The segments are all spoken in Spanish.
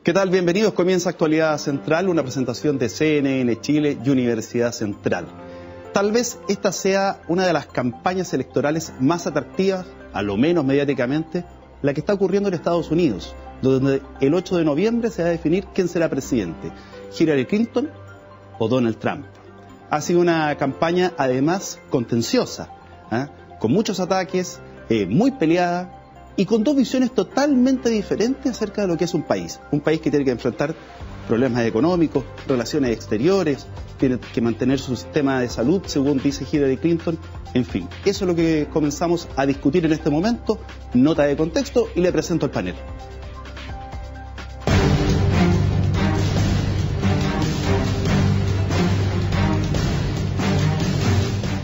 ¿Qué tal? Bienvenidos. Comienza Actualidad Central, una presentación de CNN Chile y Universidad Central. Tal vez esta sea una de las campañas electorales más atractivas, a lo menos mediáticamente, la que está ocurriendo en Estados Unidos, donde el 8 de noviembre se va a definir quién será presidente, Hillary Clinton o Donald Trump. Ha sido una campaña además contenciosa, con muchos ataques, muy peleada, y con dos visiones totalmente diferentes acerca de lo que es un país que tiene que enfrentar problemas económicos, relaciones exteriores, tiene que mantener su sistema de salud, según dice Hillary Clinton, en fin. Eso es lo que comenzamos a discutir en este momento, nota de contexto, y le presento al panel.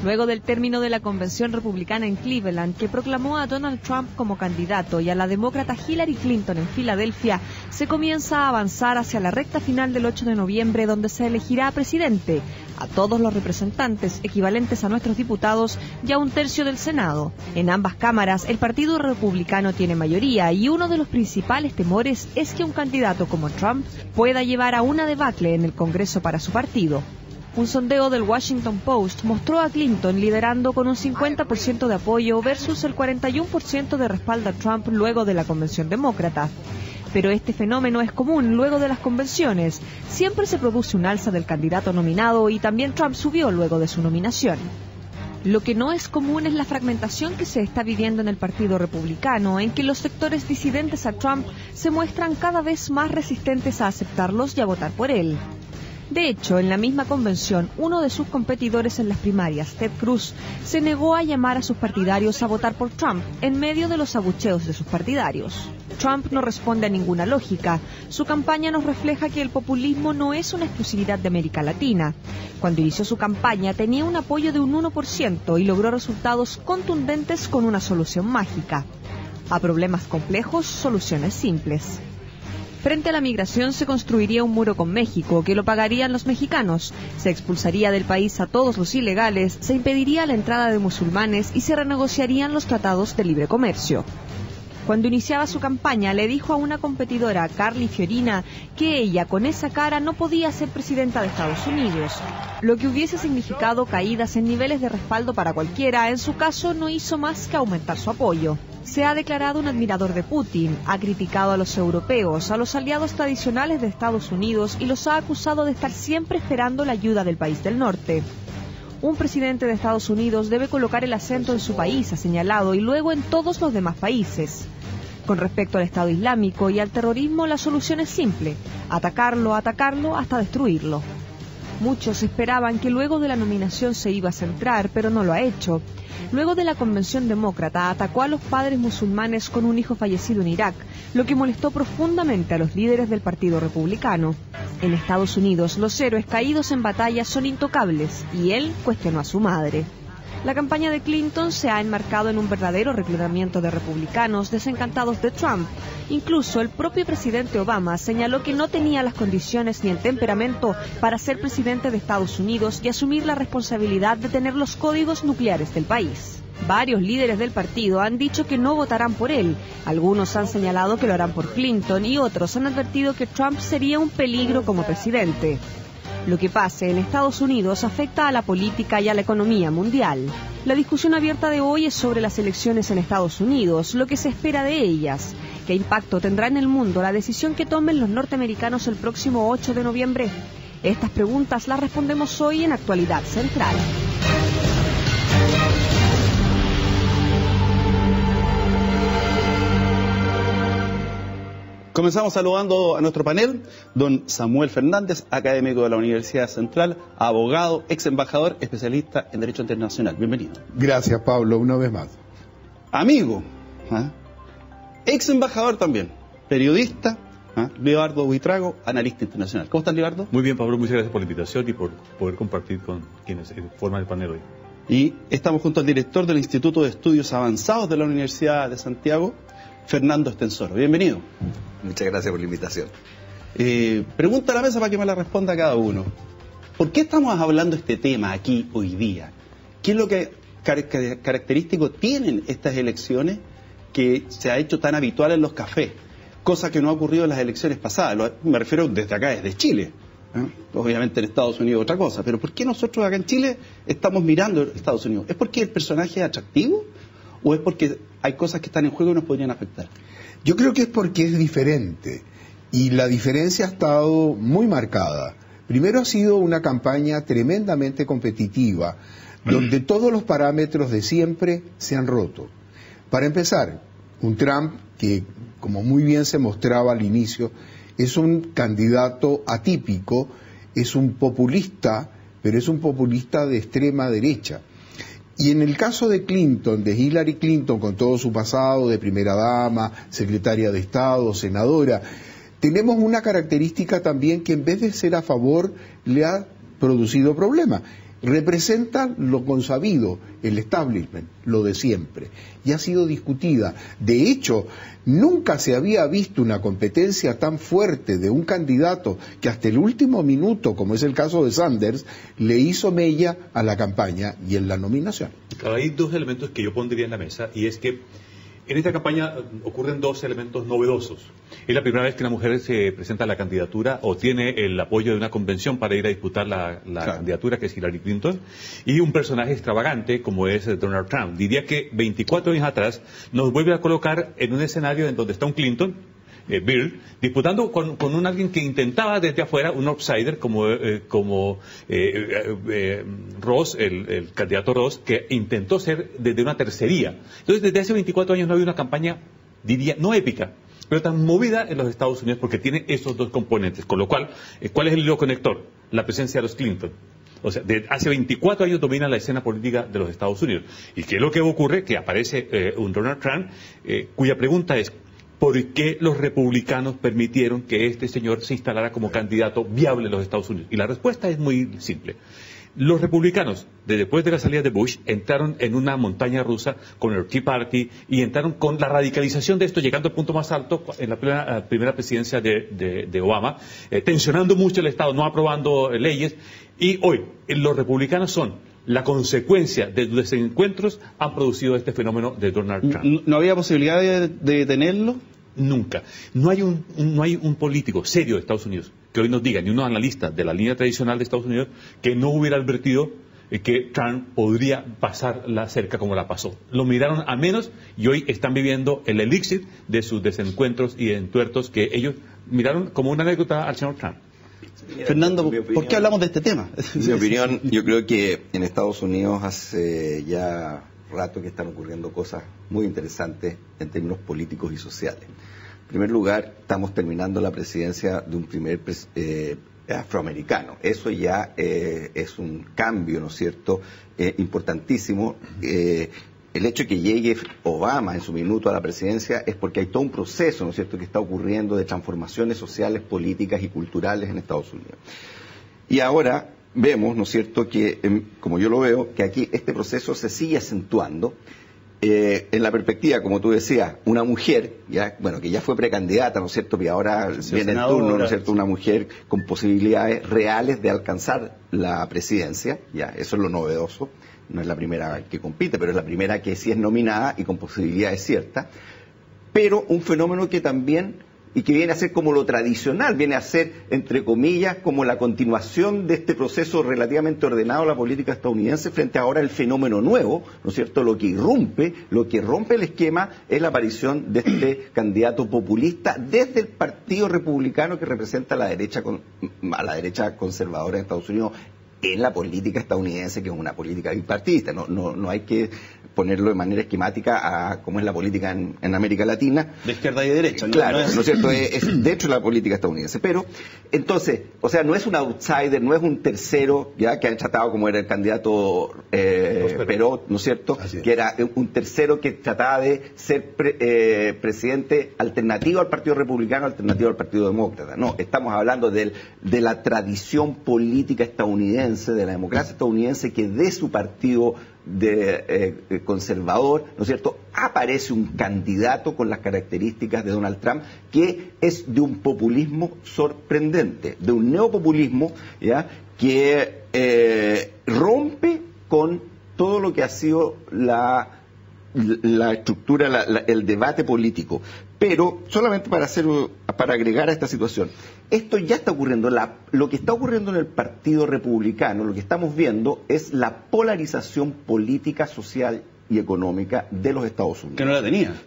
Luego del término de la convención republicana en Cleveland, que proclamó a Donald Trump como candidato y a la demócrata Hillary Clinton en Filadelfia, se comienza a avanzar hacia la recta final del 8 de noviembre, donde se elegirá presidente a todos los representantes equivalentes a nuestros diputados y a un tercio del Senado. En ambas cámaras, el Partido Republicano tiene mayoría y uno de los principales temores es que un candidato como Trump pueda llevar a una debacle en el Congreso para su partido. Un sondeo del Washington Post mostró a Clinton liderando con un 50% de apoyo versus el 41% de respaldo a Trump luego de la convención demócrata. Pero este fenómeno es común luego de las convenciones. Siempre se produce un alza del candidato nominado y también Trump subió luego de su nominación. Lo que no es común es la fragmentación que se está viviendo en el Partido Republicano, en que los sectores disidentes a Trump se muestran cada vez más resistentes a aceptarlos y a votar por él. De hecho, en la misma convención, uno de sus competidores en las primarias, Ted Cruz, se negó a llamar a sus partidarios a votar por Trump en medio de los abucheos de sus partidarios. Trump no responde a ninguna lógica. Su campaña nos refleja que el populismo no es una exclusividad de América Latina. Cuando inició su campaña tenía un apoyo de un 1% y logró resultados contundentes con una solución mágica. A problemas complejos, soluciones simples. Frente a la migración se construiría un muro con México, que lo pagarían los mexicanos. Se expulsaría del país a todos los ilegales, se impediría la entrada de musulmanes y se renegociarían los tratados de libre comercio. Cuando iniciaba su campaña le dijo a una competidora, Carly Fiorina, que ella con esa cara no podía ser presidenta de Estados Unidos, lo que hubiese significado caídas en niveles de respaldo para cualquiera. En su caso no hizo más que aumentar su apoyo. Se ha declarado un admirador de Putin, ha criticado a los europeos, a los aliados tradicionales de Estados Unidos y los ha acusado de estar siempre esperando la ayuda del país del norte. Un presidente de Estados Unidos debe colocar el acento en su país, ha señalado, y luego en todos los demás países. Con respecto al Estado Islámico y al terrorismo, la solución es simple: atacarlo hasta destruirlo. Muchos esperaban que luego de la nominación se iba a centrar, pero no lo ha hecho. Luego de la convención demócrata, atacó a los padres musulmanes con un hijo fallecido en Irak, lo que molestó profundamente a los líderes del Partido Republicano. En Estados Unidos, los héroes caídos en batalla son intocables, y él cuestionó a su madre. La campaña de Clinton se ha enmarcado en un verdadero reclutamiento de republicanos desencantados de Trump. Incluso el propio presidente Obama señaló que no tenía las condiciones ni el temperamento para ser presidente de Estados Unidos y asumir la responsabilidad de tener los códigos nucleares del país. Varios líderes del partido han dicho que no votarán por él. Algunos han señalado que lo harán por Clinton y otros han advertido que Trump sería un peligro como presidente. Lo que pase en Estados Unidos afecta a la política y a la economía mundial. La discusión abierta de hoy es sobre las elecciones en Estados Unidos, lo que se espera de ellas. ¿Qué impacto tendrá en el mundo la decisión que tomen los norteamericanos el próximo 8 de noviembre? Estas preguntas las respondemos hoy en Actualidad Central. Comenzamos saludando a nuestro panel, don Samuel Fernández, académico de la Universidad Central, abogado, ex embajador, especialista en Derecho Internacional. Bienvenido. Gracias, Pablo, una vez más. Amigo, ex embajador también, periodista, Leonardo Buitrago, analista internacional. ¿Cómo estás, Leonardo? Muy bien, Pablo, muchas gracias por la invitación y por poder compartir con quienes forman el panel hoy. Y estamos junto al director del Instituto de Estudios Avanzados de la Universidad de Santiago, Fernando Estensoro. Bienvenido. Muchas gracias por la invitación. Pregunta a la mesa para que me la responda cada uno. ¿Por qué estamos hablando de este tema aquí hoy día? ¿Qué es lo que característico tienen estas elecciones que se ha hecho tan habitual en los cafés? cosa que no ha ocurrido en las elecciones pasadas. Me refiero desde acá, desde Chile. Obviamente en Estados Unidos otra cosa, pero ¿por qué nosotros acá en Chile estamos mirando a Estados Unidos? ¿Es porque el personaje es atractivo o es porque hay cosas que están en juego y nos podrían afectar? Yo creo que es porque es diferente y la diferencia ha estado muy marcada. Primero ha sido una campaña tremendamente competitiva donde todos los parámetros de siempre se han roto. Para empezar, un Trump que, como muy bien se mostraba al inicio, es un candidato atípico, es un populista, pero es un populista de extrema derecha. Y en el caso de Clinton, de Hillary Clinton, con todo su pasado de primera dama, secretaria de Estado, senadora, tenemos una característica también que en vez de ser a favor, le ha producido problemas. Representa lo consabido, el establishment, lo de siempre, y ha sido discutida. De hecho, nunca se había visto una competencia tan fuerte de un candidato que hasta el último minuto, como es el caso de Sanders, le hizo mella a la campaña y en la nominación. Hay dos elementos que yo pondría en la mesa, y es que en esta campaña ocurren dos elementos novedosos. Es la primera vez que una mujer se presenta a la candidatura o tiene el apoyo de una convención para ir a disputar la candidatura, que es Hillary Clinton, y un personaje extravagante como es Donald Trump. Diría que 24 años atrás nos vuelve a colocar en un escenario en donde está un Clinton, Bill, disputando con un alguien que intentaba desde afuera, un outsider como Ross, el candidato Ross, que intentó ser desde una tercería. Entonces, desde hace 24 años no había una campaña, diría, no épica, pero tan movida en los Estados Unidos porque tiene esos dos componentes. Con lo cual, ¿cuál es el hilo conector? La presencia de los Clinton. O sea, hace 24 años domina la escena política de los Estados Unidos. ¿Y qué es lo que ocurre? Que aparece un Donald Trump, cuya pregunta es: ¿por qué los republicanos permitieron que este señor se instalara como candidato viable en los Estados Unidos? Y la respuesta es muy simple. Los republicanos, después de la salida de Bush, entraron en una montaña rusa con el Tea Party y entraron con la radicalización de esto, llegando al punto más alto en la primera presidencia de Obama, tensionando mucho el Estado, no aprobando leyes. Y hoy, los republicanos son la consecuencia de los desencuentros, han producido este fenómeno de Donald Trump. ¿No había posibilidad de detenerlo? Nunca. No hay un político serio de Estados Unidos que hoy nos diga, ni un analista de la línea tradicional de Estados Unidos, que no hubiera advertido que Trump podría pasar la cerca como la pasó. Lo miraron a menos y hoy están viviendo el elixir de sus desencuentros y entuertos que ellos miraron como una anécdota al señor Trump. Fernando, ¿por qué hablamos de este tema? En mi opinión, yo creo que en Estados Unidos hace ya rato que están ocurriendo cosas muy interesantes en términos políticos y sociales. En primer lugar, estamos terminando la presidencia de un primer afroamericano. Eso ya es un cambio, ¿no es cierto?, importantísimo. El hecho de que llegue Obama en su minuto a la presidencia es porque hay todo un proceso, ¿no es cierto?, que está ocurriendo de transformaciones sociales, políticas y culturales en Estados Unidos. Y ahora vemos, ¿no es cierto?, que, como yo lo veo, que aquí este proceso se sigue acentuando. En la perspectiva, como tú decías, una mujer, que ya fue precandidata, ¿no es cierto?, y ahora viene el turno, ¿no es cierto?, una mujer con posibilidades reales de alcanzar la presidencia, eso es lo novedoso. No es la primera que compite, pero es la primera que sí es nominada y con posibilidades ciertas. Pero un fenómeno que también, y que viene a ser como lo tradicional, viene a ser, entre comillas, como la continuación de este proceso relativamente ordenado de la política estadounidense frente ahora al fenómeno nuevo, ¿no es cierto? Lo que rompe el esquema es la aparición de este candidato populista desde el Partido Republicano que representa a la derecha conservadora en Estados Unidos, en la política estadounidense, que es una política bipartidista. No hay que ponerlo de manera esquemática a cómo es la política en América Latina. De izquierda y de derecha. Claro, ¿no es cierto? Es dentro de la política estadounidense. Pero, entonces, o sea, no es un outsider, no es un tercero, que han tratado como era el candidato Perot, ¿no es cierto? Que era un tercero que trataba de ser presidente alternativo al Partido Republicano, alternativo al Partido Demócrata. No, estamos hablando de la tradición política estadounidense, de la democracia estadounidense, que de su partido conservador, ¿no es cierto?, aparece un candidato con las características de Donald Trump, que es de un populismo sorprendente, de un neopopulismo, que rompe con todo lo que ha sido la estructura, el debate político. Pero solamente para agregar a esta situación, esto ya está ocurriendo. Lo que está ocurriendo en el Partido Republicano, lo que estamos viendo es la polarización política, social y económica de los Estados Unidos. Que no la tenía.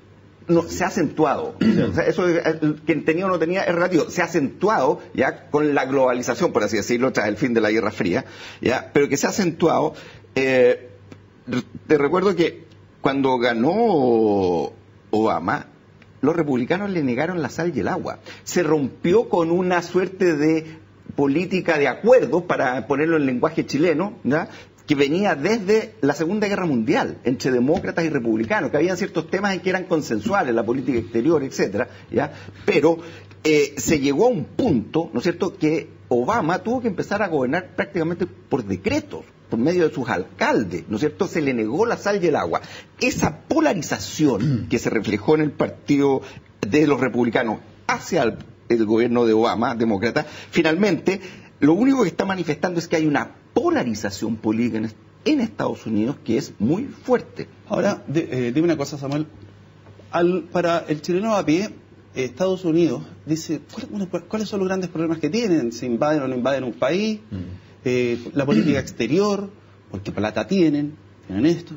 No, se ha acentuado. O sea, eso que tenía o no tenía es relativo. Se ha acentuado ya con la globalización, por así decirlo, tras el fin de la Guerra Fría, ya, pero que se ha acentuado. Te recuerdo que cuando ganó Obama, los republicanos le negaron la sal y el agua. Se rompió con una suerte de política de acuerdo, para ponerlo en lenguaje chileno, ¿ya?, que venía desde la Segunda Guerra Mundial, entre demócratas y republicanos, que habían ciertos temas en que eran consensuales, la política exterior, etcétera, ¿ya? Pero se llegó a un punto, ¿no es cierto?, que Obama tuvo que empezar a gobernar prácticamente por decretos, por medio de sus alcaldes, ¿no es cierto? Se le negó la sal y el agua. Esa polarización que se reflejó en el partido de los republicanos hacia el gobierno de Obama, demócrata, finalmente lo único que está manifestando es que hay una polarización política en Estados Unidos que es muy fuerte. Ahora, dime una cosa, Samuel. Para el chileno a pie, Estados Unidos dice, ¿cuáles son los grandes problemas que tienen? ¿Se invaden o no invaden un país? La política exterior, porque plata tienen esto,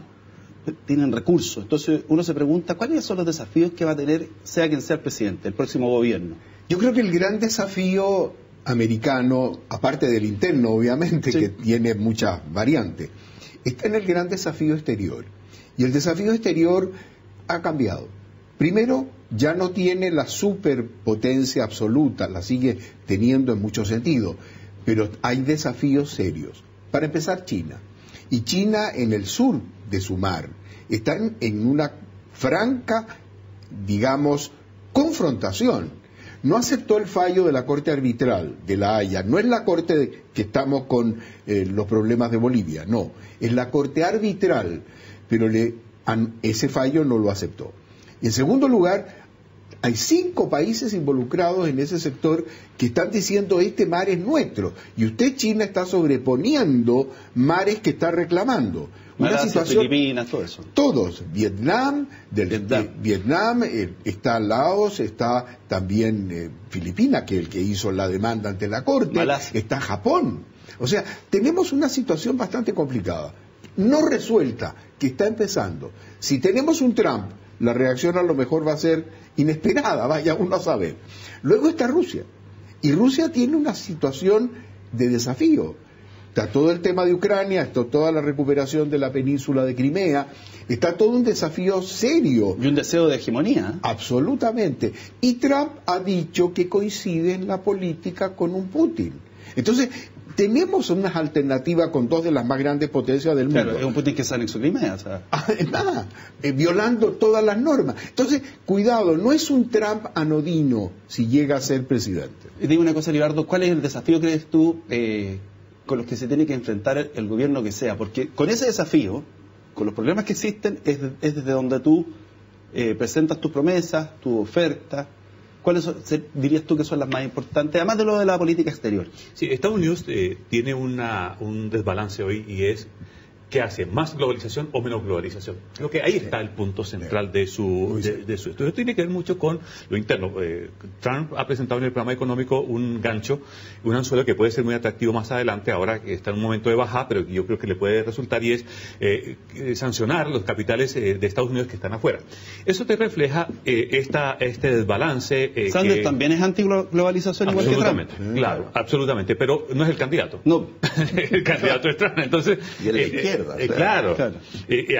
tienen recursos. Entonces uno se pregunta, ¿cuáles son los desafíos que va a tener, sea quien sea el presidente, el próximo gobierno? Yo creo que el gran desafío americano, aparte del interno, obviamente, sí, que tiene muchas variantes, está en el gran desafío exterior. Y el desafío exterior ha cambiado. Primero, ya no tiene la superpotencia absoluta, la sigue teniendo en muchos sentidos, pero hay desafíos serios. Para empezar, China. Y China, en el sur de su mar, está en una franca, digamos, confrontación. No aceptó el fallo de la Corte Arbitral de La Haya. No es la Corte que estamos con los problemas de Bolivia, no. Es la Corte Arbitral, pero ese fallo no lo aceptó. Y en segundo lugar, hay 5 países involucrados en ese sector que están diciendo este mar es nuestro. Y usted, China, está sobreponiendo mares que está reclamando. Una situación, Filipinas, todo eso. Todos, Vietnam, está Laos, está también Filipinas, que es el que hizo la demanda ante la Corte, Malasia. Está Japón. O sea, tenemos una situación bastante complicada, no resuelta, que está empezando. Si tenemos un Trump, la reacción a lo mejor va a ser inesperada, vaya uno a saber. Luego está Rusia, y Rusia tiene una situación de desafío. Está todo el tema de Ucrania, está toda la recuperación de la península de Crimea, está todo un desafío serio. Y un deseo de hegemonía. Absolutamente. Y Trump ha dicho que coincide en la política con un Putin. Entonces, tenemos unas alternativas con 2 de las más grandes potencias del mundo. Claro, es un Putin que sale en su Crimea, o sea. Además, violando todas las normas. Entonces, cuidado, no es un Trump anodino si llega a ser presidente. Y dime una cosa, Libardo, ¿cuál es el desafío, crees tú, con los que se tiene que enfrentar el gobierno que sea? Porque con ese desafío, con los problemas que existen, es desde donde tú presentas tus promesas, tu oferta. ¿Cuáles dirías tú que son las más importantes, además de lo de la política exterior? Sí, Estados Unidos tiene un desbalance hoy, y es ¿qué hace? ¿Más globalización o menos globalización? Creo que ahí está el punto central de su estudio. Esto tiene que ver mucho con lo interno. Trump ha presentado en el programa económico un gancho, un anzuelo que puede ser muy atractivo más adelante, ahora que está en un momento de baja, pero yo creo que le puede resultar, y es sancionar los capitales de Estados Unidos que están afuera. Eso te refleja este desbalance. Sanders también es antiglobalización igual que Trump. Absolutamente, claro, absolutamente, pero no es el candidato. No. El candidato es Trump, entonces... Y el de izquierda. Claro.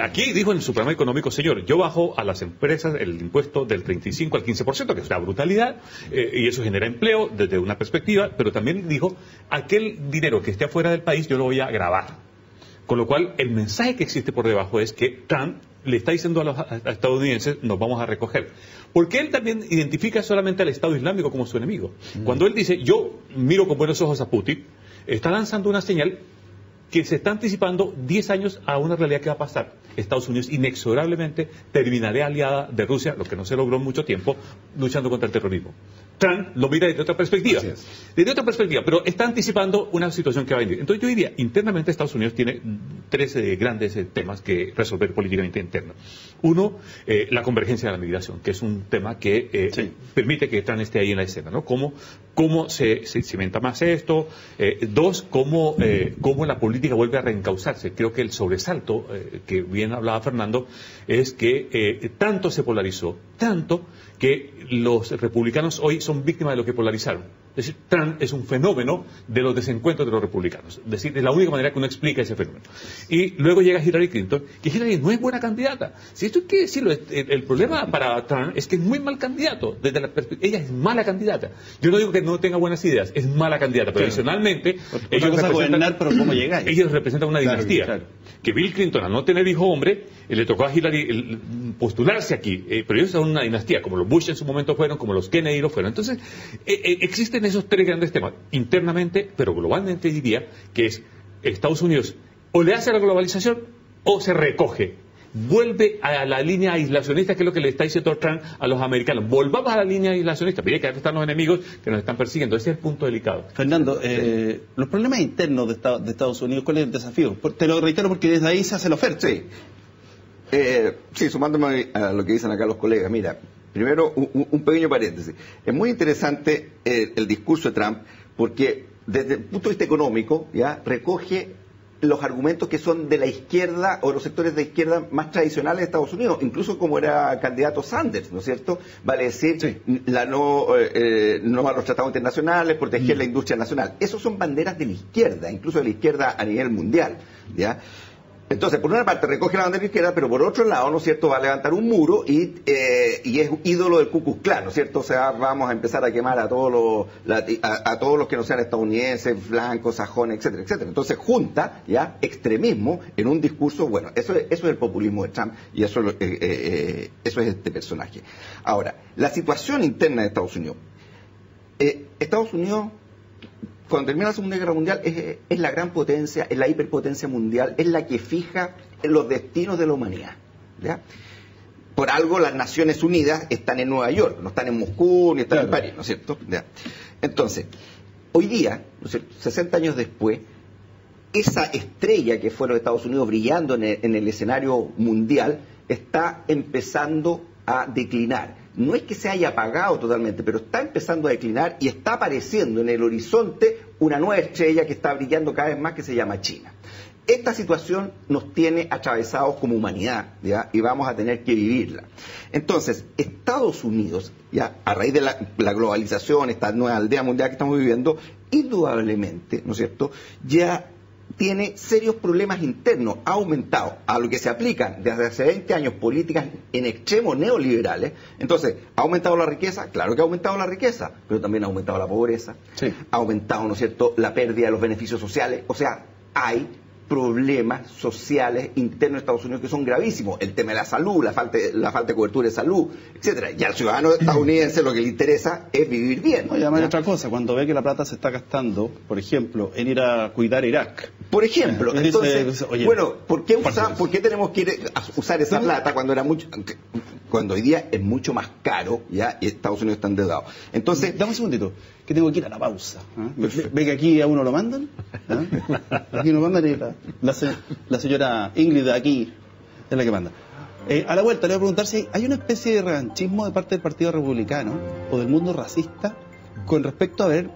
Aquí dijo en su programa económico, señor, yo bajo a las empresas el impuesto del 35 al 15%, que es una brutalidad, y eso genera empleo desde una perspectiva, pero también dijo, aquel dinero que esté afuera del país yo lo voy a gravar. Con lo cual, el mensaje que existe por debajo es que Trump le está diciendo a los estadounidenses, nos vamos a recoger. Porque él también identifica solamente al Estado Islámico como su enemigo. Cuando él dice, yo miro con buenos ojos a Putin, está lanzando una señal que se está anticipando 10 años a una realidad que va a pasar. Estados Unidos inexorablemente terminará aliada de Rusia, lo que no se logró en mucho tiempo, luchando contra el terrorismo. Trump lo mira desde otra perspectiva. Desde otra perspectiva, pero está anticipando una situación que va a venir. Entonces yo diría, internamente Estados Unidos tiene tres grandes temas que resolver políticamente interno. Uno, la convergencia de la migración, que es un tema que permite que Trump esté ahí en la escena, ¿no? ¿Cómo se cimenta más esto? Dos, cómo la política vuelve a reencauzarse. Creo que el sobresalto, que bien hablaba Fernando, es que tanto se polarizó, tanto que los republicanos hoy son víctimas de lo que polarizaron. Es decir, Trump es un fenómeno de los desencuentros de los republicanos. Es decir, es la única manera que uno explica ese fenómeno. Y luego llega Hillary Clinton, que Hillary no es buena candidata. Si esto hay que decirlo, el problema para Trump es que es muy mal candidato. Desde la ella es mala candidata. Yo no digo que no tenga buenas ideas, es mala candidata. Pero adicionalmente, ellos representan una dinastía. Claro. Que Bill Clinton, al no tener hijo hombre, le tocó a Hillary postularse aquí. Pero ellos son una dinastía, como los Bush en su momento fueron, como los Kennedy lo fueron. Entonces, existen esos tres grandes temas, internamente, pero globalmente diría que es Estados Unidos o le hace la globalización o se recoge, vuelve a la línea aislacionista, que es lo que le está diciendo Trump a los americanos. Volvamos a la línea aislacionista, mire que acá están los enemigos que nos están persiguiendo. Ese es el punto delicado. Fernando, los problemas internos de Estados Unidos, ¿cuál es el desafío? Te lo reitero porque desde ahí se hace la oferta. Sí, sumándome a lo que dicen acá los colegas, mira, primero, un pequeño paréntesis. Es muy interesante el discurso de Trump porque desde el punto de vista económico ya recoge los argumentos que son de la izquierda o los sectores de izquierda más tradicionales de Estados Unidos, incluso como era candidato Sanders, ¿no es cierto? Vale decir, no a los tratados internacionales, proteger la industria nacional. Esos son banderas de la izquierda, incluso de la izquierda a nivel mundial, ¿ya? Entonces, por una parte recoge la bandera izquierda, pero por otro lado, ¿no es cierto?, va a levantar un muro y es ídolo del Ku Klux Klan, ¿no es cierto? O sea, vamos a empezar a quemar a todos los que no sean estadounidenses, blancos, sajones, etcétera, etcétera. Entonces, junta ya extremismo en un discurso, bueno, eso es el populismo de Trump y eso es este personaje. Ahora, la situación interna de Estados Unidos. Estados Unidos, cuando termina la Segunda Guerra Mundial, es la gran potencia, es la hiperpotencia mundial, es la que fija los destinos de la humanidad, ¿ya? Por algo las Naciones Unidas están en Nueva York, no están en Moscú ni están en París, ¿no es cierto? ¿Ya? Entonces, hoy día, ¿no es cierto?, 60 años después, esa estrella que fue los Estados Unidos brillando en el escenario mundial está empezando a declinar. No es que se haya apagado totalmente, pero está empezando a declinar y está apareciendo en el horizonte una nueva estrella que está brillando cada vez más, que se llama China. Esta situación nos tiene atravesados como humanidad, ¿ya? Y vamos a tener que vivirla. Entonces, Estados Unidos, ya a raíz de la globalización, esta nueva aldea mundial que estamos viviendo, indudablemente, ¿no es cierto?, ya tiene serios problemas internos, ha aumentado a lo que se aplican desde hace 20 años políticas en extremo neoliberales. Entonces, ¿ha aumentado la riqueza? Claro que ha aumentado la riqueza, pero también ha aumentado la pobreza, ha aumentado, ¿no es cierto?, la pérdida de los beneficios sociales. O sea, hay problemas sociales internos de Estados Unidos que son gravísimos. El tema de la salud, la falta de cobertura de salud, etcétera. Y al ciudadano estadounidense lo que le interesa es vivir bien. Oye, además otra cosa, cuando ve que la plata se está gastando, por ejemplo, en ir a cuidar Irak. Por ejemplo, entonces, bueno, ¿por qué tenemos que ir a usar esa plata cuando hoy día es mucho más caro, ya, y Estados Unidos está endeudado? Entonces, dame un segundito, que tengo que ir a la pausa. ¿Ve que aquí a uno lo mandan? Aquí nos mandan y la señora Ingrid de aquí es la que manda. A la vuelta le voy a preguntar si hay una especie de revanchismo de parte del Partido Republicano o del mundo racista con respecto a haber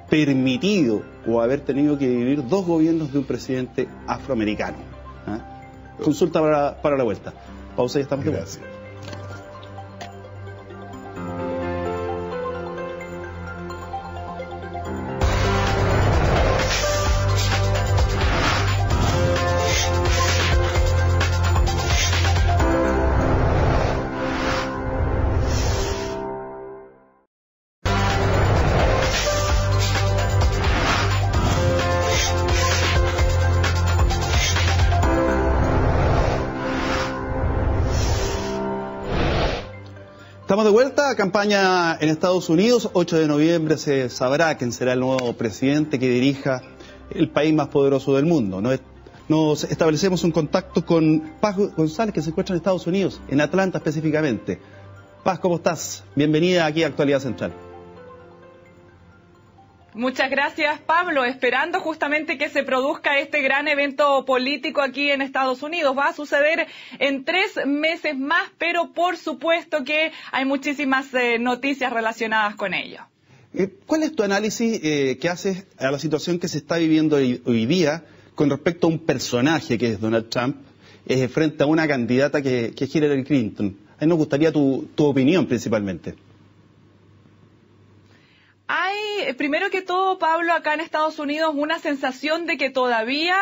permitido o haber tenido que vivir dos gobiernos de un presidente afroamericano. Consulta para la vuelta. Pausa y estamos de vuelta. Estamos de vuelta, campaña en Estados Unidos, 8 de noviembre se sabrá quién será el nuevo presidente que dirija el país más poderoso del mundo. Nos establecemos un contacto con Paz González, que se encuentra en Estados Unidos, en Atlanta específicamente. Paz, ¿cómo estás? Bienvenida aquí a Actualidad Central. Muchas gracias, Pablo. Esperando justamente que se produzca este gran evento político aquí en Estados Unidos. Va a suceder en 3 meses más, pero por supuesto que hay muchísimas noticias relacionadas con ello. ¿Cuál es tu análisis que haces a la situación que se está viviendo hoy día con respecto a un personaje que es Donald Trump frente a una candidata que es Hillary Clinton? A mí nos gustaría tu opinión principalmente. Hay, primero que todo, Pablo, acá en Estados Unidos una sensación de que todavía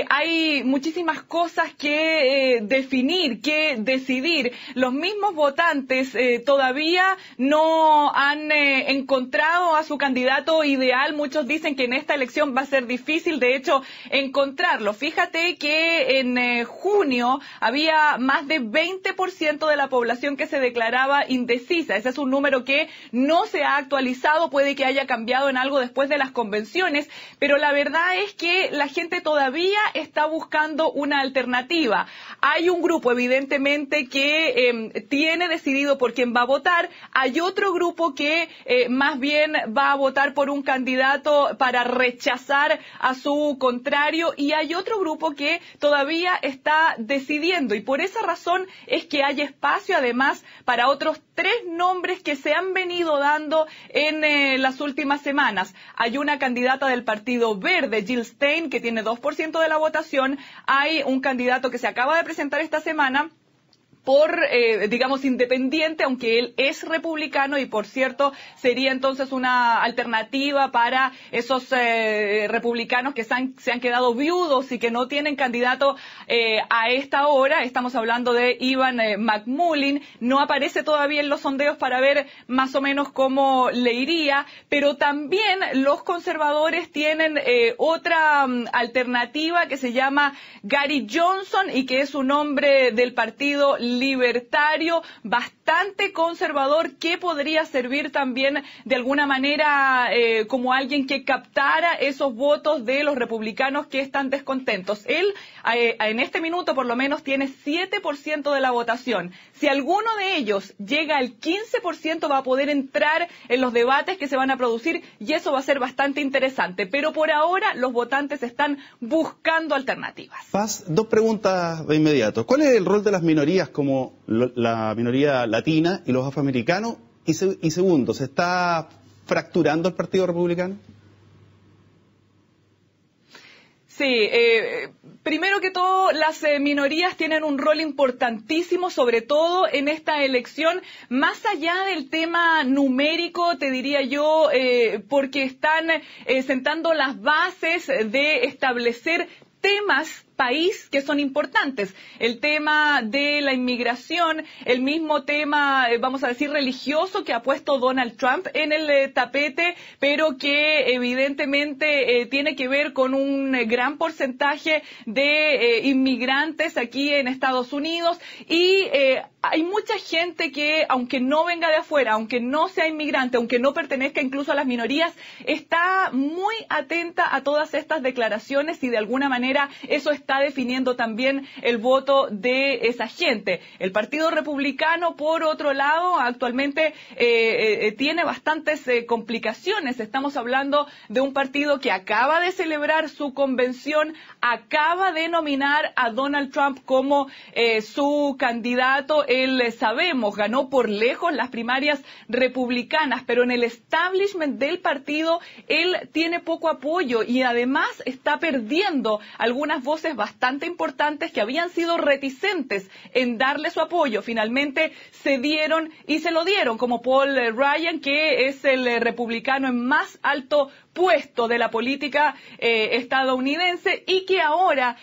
hay muchísimas cosas que definir, que decidir. Los mismos votantes todavía no han encontrado a su candidato ideal. Muchos dicen que en esta elección va a ser difícil, de hecho, encontrarlo. Fíjate que en junio había más de 20% de la población que se declaraba indecisa. Ese es un número que no se ha actualizado, puede que haya cambiado en algo después de las convenciones, pero la verdad es que la gente todavía está buscando una alternativa. Hay un grupo, evidentemente, que tiene decidido por quién va a votar. Hay otro grupo que más bien va a votar por un candidato para rechazar a su contrario, y hay otro grupo que todavía está decidiendo, y por esa razón es que hay espacio además para otros 3 nombres que se han venido dando en las últimas semanas. Hay una candidata del Partido Verde, Jill Stein, que tiene 2% de la votación. Hay un candidato que se acaba de presentar esta semana por, digamos, independiente, aunque él es republicano, y por cierto sería entonces una alternativa para esos republicanos que se han quedado viudos y que no tienen candidato a esta hora. Estamos hablando de Evan McMullin. No aparece todavía en los sondeos para ver más o menos cómo le iría, pero también los conservadores tienen otra alternativa que se llama Gary Johnson, y que es un hombre del Partido Libertario, bastante conservador, que podría servir también de alguna manera como alguien que captara esos votos de los republicanos que están descontentos. Él en este minuto por lo menos tiene 7% de la votación. Si alguno de ellos llega al 15%, va a poder entrar en los debates que se van a producir, y eso va a ser bastante interesante. Pero por ahora los votantes están buscando alternativas. Paz, 2 preguntas de inmediato. ¿Cuál es el rol de las minorías como la minoría latina y los afroamericanos? Y segundo, ¿se está fracturando el Partido Republicano? Sí, primero que todo, las minorías tienen un rol importantísimo, sobre todo en esta elección, más allá del tema numérico, te diría yo, porque están sentando las bases de establecer temas país que son importantes. El tema de la inmigración, el mismo tema, vamos a decir, religioso que ha puesto Donald Trump en el tapete, pero que evidentemente tiene que ver con un gran porcentaje de inmigrantes aquí en Estados Unidos, y hay mucha gente que, aunque no venga de afuera, aunque no sea inmigrante, aunque no pertenezca incluso a las minorías, está muy atenta a todas estas declaraciones, y de alguna manera eso está definiendo también el voto de esa gente. El Partido Republicano, por otro lado, actualmente tiene bastantes complicaciones. Estamos hablando de un partido que acaba de celebrar su convención, acaba de nominar a Donald Trump como su candidato. Él, sabemos, ganó por lejos las primarias republicanas, pero en el establishment del partido él tiene poco apoyo, y además está perdiendo algunas voces bastante importantes que habían sido reticentes en darle su apoyo. Finalmente se dieron y se lo dieron, como Paul Ryan, que es el republicano en más alto puesto de la política estadounidense, y que ahora,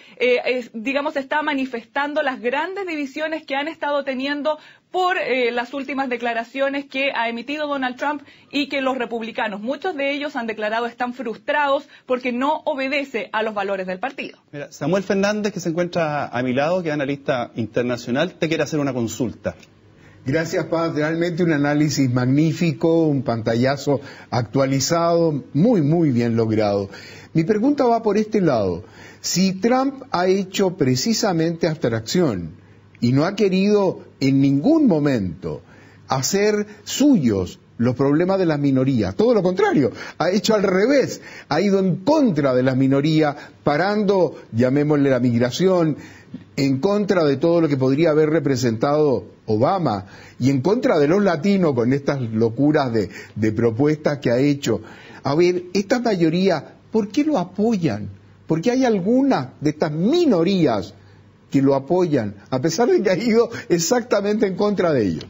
digamos, está manifestando las grandes divisiones que han estado teniendo por las últimas declaraciones que ha emitido Donald Trump, y que los republicanos, muchos de ellos han declarado, están frustrados porque no obedece a los valores del partido. Mira, Samuel Fernández, que se encuentra a mi lado, que es analista internacional, te quiere hacer una consulta. Gracias, Paz. Realmente un análisis magnífico, un pantallazo actualizado, muy bien logrado. Mi pregunta va por este lado. Si Trump ha hecho precisamente abstracción y no ha querido en ningún momento hacer suyos los problemas de las minorías. Todo lo contrario, ha hecho al revés, ha ido en contra de las minorías, parando, llamémosle la migración, en contra de todo lo que podría haber representado Obama y en contra de los latinos con estas locuras de propuestas que ha hecho. A ver, esta mayoría, ¿por qué lo apoyan? Porque hay algunas de estas minorías que lo apoyan, a pesar de que ha ido exactamente en contra de ellos.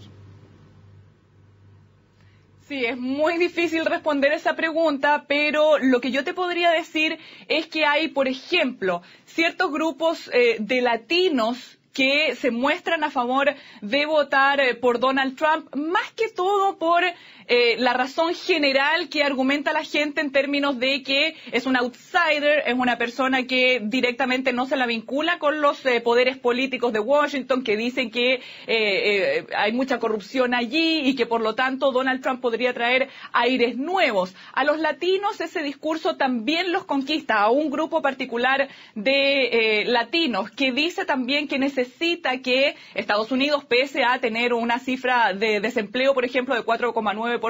Sí, es muy difícil responder esa pregunta, pero lo que yo te podría decir es que hay, por ejemplo, ciertos grupos de latinos que se muestran a favor de votar por Donald Trump, más que todo por la razón general que argumenta la gente en términos de que es un outsider, es una persona que directamente no se la vincula con los poderes políticos de Washington, que dicen que hay mucha corrupción allí y que por lo tanto Donald Trump podría traer aires nuevos. A los latinos ese discurso también los conquista, a un grupo particular de latinos que dice también que necesita que Estados Unidos, pese a tener una cifra de desempleo, por ejemplo, de 4,9%,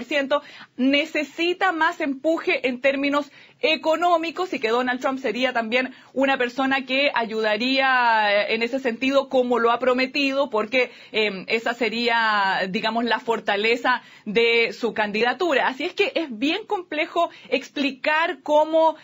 necesita más empuje en términos económicos y que Donald Trump sería también una persona que ayudaría en ese sentido como lo ha prometido, porque esa sería, digamos, la fortaleza de su candidatura. Así es que es bien complejo explicar cómo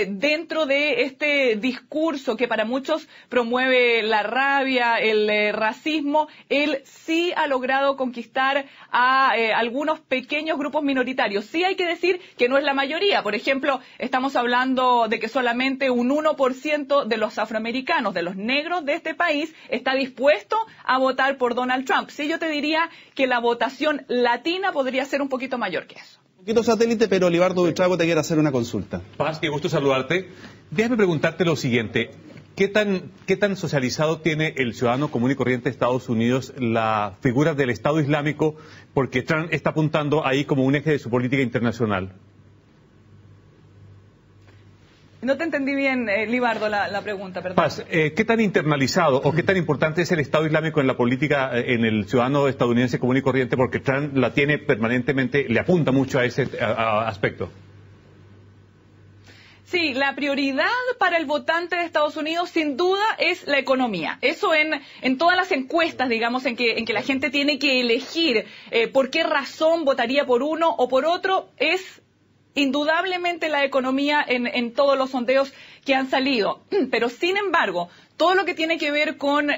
dentro de este discurso que para muchos promueve la rabia, el racismo, él sí ha logrado conquistar a algunos pequeños grupos minoritarios. Sí hay que decir que no es la mayoría. Por ejemplo, estamos hablando de que solamente un 1% de los afroamericanos, de los negros de este país, está dispuesto a votar por Donald Trump. Sí, yo te diría que la votación latina podría ser un poquito mayor que eso. Un poquito satélite, pero Libardo Buitrago te quiere hacer una consulta. Paz, qué gusto saludarte. Déjame preguntarte lo siguiente. ¿Qué tan socializado tiene el ciudadano común y corriente de Estados Unidos la figura del Estado Islámico? Porque Trump está apuntando ahí como un eje de su política internacional. No te entendí bien, Libardo, la pregunta, perdón. Paz, ¿qué tan internalizado o qué tan importante es el Estado Islámico en la política, en el ciudadano estadounidense común y corriente? Porque Trump la tiene permanentemente, le apunta mucho a ese aspecto. Sí, la prioridad para el votante de Estados Unidos sin duda es la economía. Eso en todas las encuestas, digamos, en que la gente tiene que elegir por qué razón votaría por uno o por otro, es indudablemente la economía en todos los sondeos que han salido. Pero sin embargo, todo lo que tiene que ver con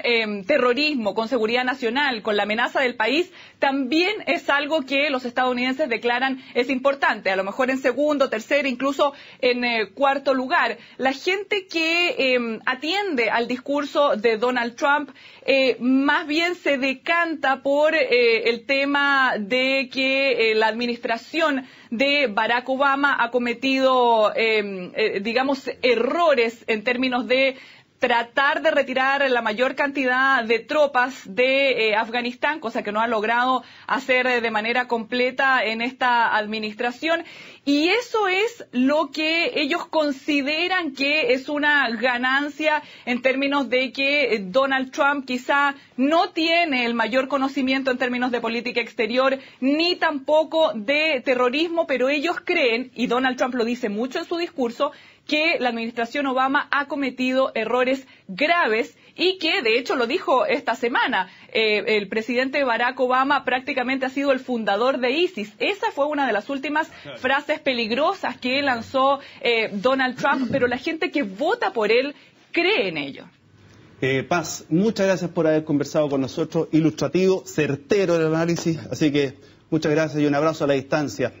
terrorismo, con seguridad nacional, con la amenaza del país, también es algo que los estadounidenses declaran es importante. A lo mejor en segundo, tercer, incluso en cuarto lugar. La gente que atiende al discurso de Donald Trump más bien se decanta por el tema de que la administración de Barack Obama ha cometido, digamos, errores en términos de tratar de retirar la mayor cantidad de tropas de Afganistán, cosa que no ha logrado hacer de manera completa en esta administración. Y eso es lo que ellos consideran que es una ganancia en términos de que Donald Trump quizá no tiene el mayor conocimiento en términos de política exterior, ni tampoco de terrorismo, pero ellos creen, y Donald Trump lo dice mucho en su discurso, que la administración Obama ha cometido errores graves y que, de hecho, lo dijo esta semana. El presidente Barack Obama prácticamente ha sido el fundador de ISIS. Esa fue una de las últimas frases peligrosas que lanzó Donald Trump, pero la gente que vota por él cree en ello. Paz, muchas gracias por haber conversado con nosotros. Ilustrativo, certero el análisis, así que muchas gracias y un abrazo a la distancia.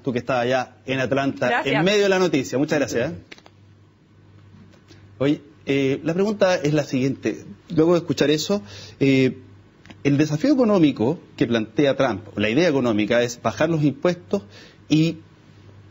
Tú que estás allá en Atlanta, gracias. En medio de la noticia. Muchas gracias. Oye, la pregunta es la siguiente. Luego de escuchar eso, el desafío económico que plantea Trump, la idea económica es bajar los impuestos y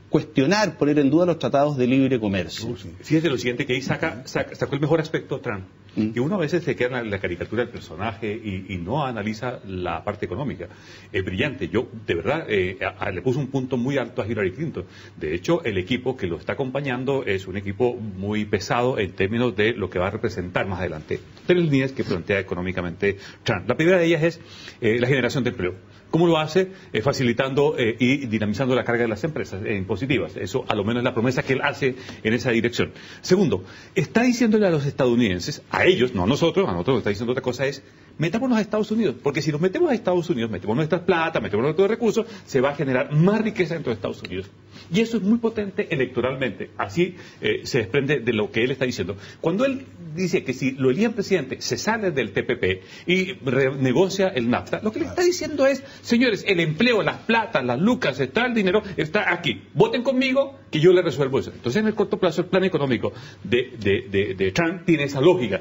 cuestionar, poner en duda los tratados de libre comercio. Fíjate lo siguiente, que ahí sacó el mejor aspecto Trump, que uno a veces se queda en la caricatura del personaje y no analiza la parte económica. Es brillante. Yo, de verdad, le puse un punto muy alto a Hillary Clinton. De hecho, el equipo que lo está acompañando es un equipo muy pesado en términos de lo que va a representar más adelante. Tres líneas que plantea económicamente Trump. La primera de ellas es la generación de empleo. ¿Cómo lo hace? Facilitando y dinamizando la carga de las empresas impositivas. Eso, a lo menos, es la promesa que él hace en esa dirección. Segundo, está diciéndole a los estadounidenses, a ellos, no a nosotros lo que está diciendo otra cosa es, metámonos a Estados Unidos, porque si nos metemos a Estados Unidos, metemos nuestras plata, metemos nuestros recursos, se va a generar más riqueza dentro de Estados Unidos. Y eso es muy potente electoralmente. Así se desprende de lo que él está diciendo. Cuando él dice que si lo eligen presidente, se sale del TPP y renegocia el NAFTA, lo que le está diciendo es, señores, el empleo, las platas, las lucas, está el dinero, está aquí. Voten conmigo que yo le resuelvo eso. Entonces, en el corto plazo, el plan económico de Trump tiene esa lógica.